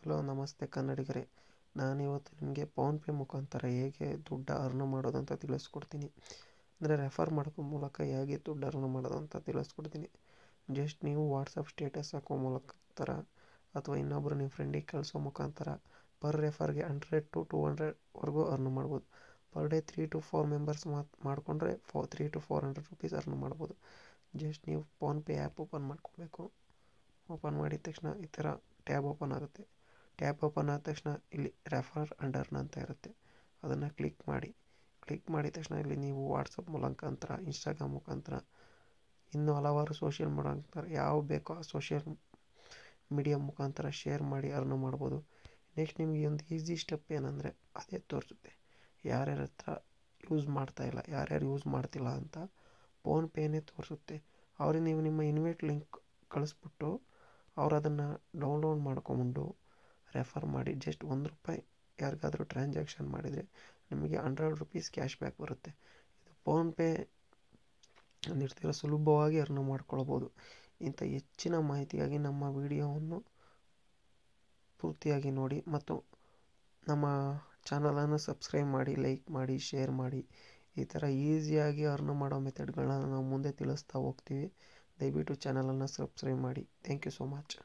Hello ನಮಸ್ತೆ ಕನ್ನಡಿಗರೇ. ನಾನಿವತ್ತು ನಿಮಗೆ ಫೋನ್ಪೇ ಮುಖಾಂತರ ಹೇಗೆ ದುಡ್ಡು ಅರ್ನ್ ಮಾಡೋದು ಅಂತ ತಿಳಿಸ್ಕೊಡ್ತೀನಿ. ಅಂದರೆ ರೆಫರ್ ಮಾಡೋದ್ರ ಮೂಲಕ ಹೇಗೆ ದುಡ್ಡು ಅರ್ನ್ ಮಾಡೋದು ಅಂತ ತಿಳಿಸ್ಕೊಡ್ತೀನಿ. ಜಸ್ಟ್ ನೀವು ವಾಟ್ಸಪ್ ಸ್ಟೇಟಸ್ ಹಾಕೋ ಮುಖಾಂತರ ಅಥವಾ ಇನ್ನೊಬ್ಬರು ನಿಮ್ಮ ಫ್ರೆಂಡಿಗೆ ಕಳಿಸೋ ಮುಖಾಂತರ ಪರ್ ರೆಫರ್ಗೆ 100 to 200ವರೆಗೂ ಅರ್ನ್ ಮಾಡ್ಬೋದು. ಪರ್ ಡೇ 3 to 4 ಮೆಂಬರ್ಸ್ ಮಾಡಿಕೊಂಡ್ರೆ 300 to 400 ರೂಪೀಸ್ ಅರ್ನ್ ಮಾಡ್ಬೋದು. ಜಸ್ಟ್ ನೀವು ಫೋನ್ಪೇ ಆ್ಯಪ್ ಓಪನ್ ಮಾಡ್ಕೋಬೇಕು. ಓಪನ್ ಮಾಡಿದ ತಕ್ಷಣ ಈ ಥರ ಟ್ಯಾಬ್ ಓಪನ್ ಆಗುತ್ತೆ. ಟ್ಯಾಬ್ ಓಪನ್ ಆದ ತಕ್ಷಣ ಇಲ್ಲಿ ರೆಫರ್ ಅಂಡ್ ಅರ್ನ್ ಅಂತ ಇರುತ್ತೆ. ಅದನ್ನು ಕ್ಲಿಕ್ ಮಾಡಿದ ತಕ್ಷಣ ಇಲ್ಲಿ ನೀವು ವಾಟ್ಸಪ್ ಮುಖಾಂತರ, ಇನ್ಸ್ಟಾಗ್ರಾಮ್ ಮುಖಾಂತರ, ಇನ್ನೂ ಹಲವಾರು ಸೋಷಿಯಲ್ ಮುಖಾಂತರ ಯಾವ ಬೇಕೋ ಆ ಸೋಷಿಯಲ್ ಮೀಡಿಯಾ ಮುಖಾಂತರ ಶೇರ್ ಮಾಡಿ ಅರ್ನ್ ಮಾಡ್ಬೋದು. ನೆಕ್ಸ್ಟ್ ನಿಮಗೆ ಒಂದು ಈಸಿ ಸ್ಟೆಪ್ ಏನಂದರೆ ಅದೇ ತೋರಿಸುತ್ತೆ. ಯಾರ್ಯಾರ ಹತ್ರ ಯೂಸ್ ಮಾಡ್ತಾಯಿಲ್ಲ, ಯಾರ್ಯಾರು ಯೂಸ್ ಮಾಡ್ತಿಲ್ಲ ಅಂತ ಫೋನ್ಪೇನೇ ತೋರಿಸುತ್ತೆ. ಅವ್ರಿಗೆ ನೀವು ನಿಮ್ಮ ಇನ್ವೈಟ್ ಲಿಂಕ್ ಕಳಿಸ್ಬಿಟ್ಟು ಅವ್ರು ಅದನ್ನು ಡೌನ್ಲೋಡ್ ಮಾಡ್ಕೊಂಡು ರೆಫರ್ ಮಾಡಿ ಜಸ್ಟ್ ₹1 ಯಾರಿಗಾದರೂ ಟ್ರಾನ್ಸಾಕ್ಷನ್ ಮಾಡಿದರೆ ನಿಮಗೆ 100 ರೂಪೀಸ್ ಕ್ಯಾಶ್ ಬ್ಯಾಕ್ ಬರುತ್ತೆ. ಇದು ಫೋನ್ಪೇ ನಿರ್ತಿರೋ ಸುಲಭವಾಗಿ ಅರ್ನ್ ಮಾಡ್ಕೊಳ್ಬೋದು. ಇಂಥ ಹೆಚ್ಚಿನ ಮಾಹಿತಿಗಾಗಿ ನಮ್ಮ ವಿಡಿಯೋವನ್ನು ಪೂರ್ತಿಯಾಗಿ ನೋಡಿ ಮತ್ತು ನಮ್ಮ ಚಾನಲನ್ನು ಸಬ್ಸ್ಕ್ರೈಬ್ ಮಾಡಿ, ಲೈಕ್ ಮಾಡಿ, ಶೇರ್ ಮಾಡಿ. ಈ ಥರ ಈಸಿಯಾಗಿ ಅರ್ನ್ ಮಾಡೋ ಮೆಥಡ್ಗಳನ್ನ ನಾವು ಮುಂದೆ ತಿಳಿಸ್ತಾ ಹೋಗ್ತೀವಿ. ದಯವಿಟ್ಟು ಚಾನಲನ್ನು ಸಬ್ಸ್ಕ್ರೈಬ್ ಮಾಡಿ. Thank you so much.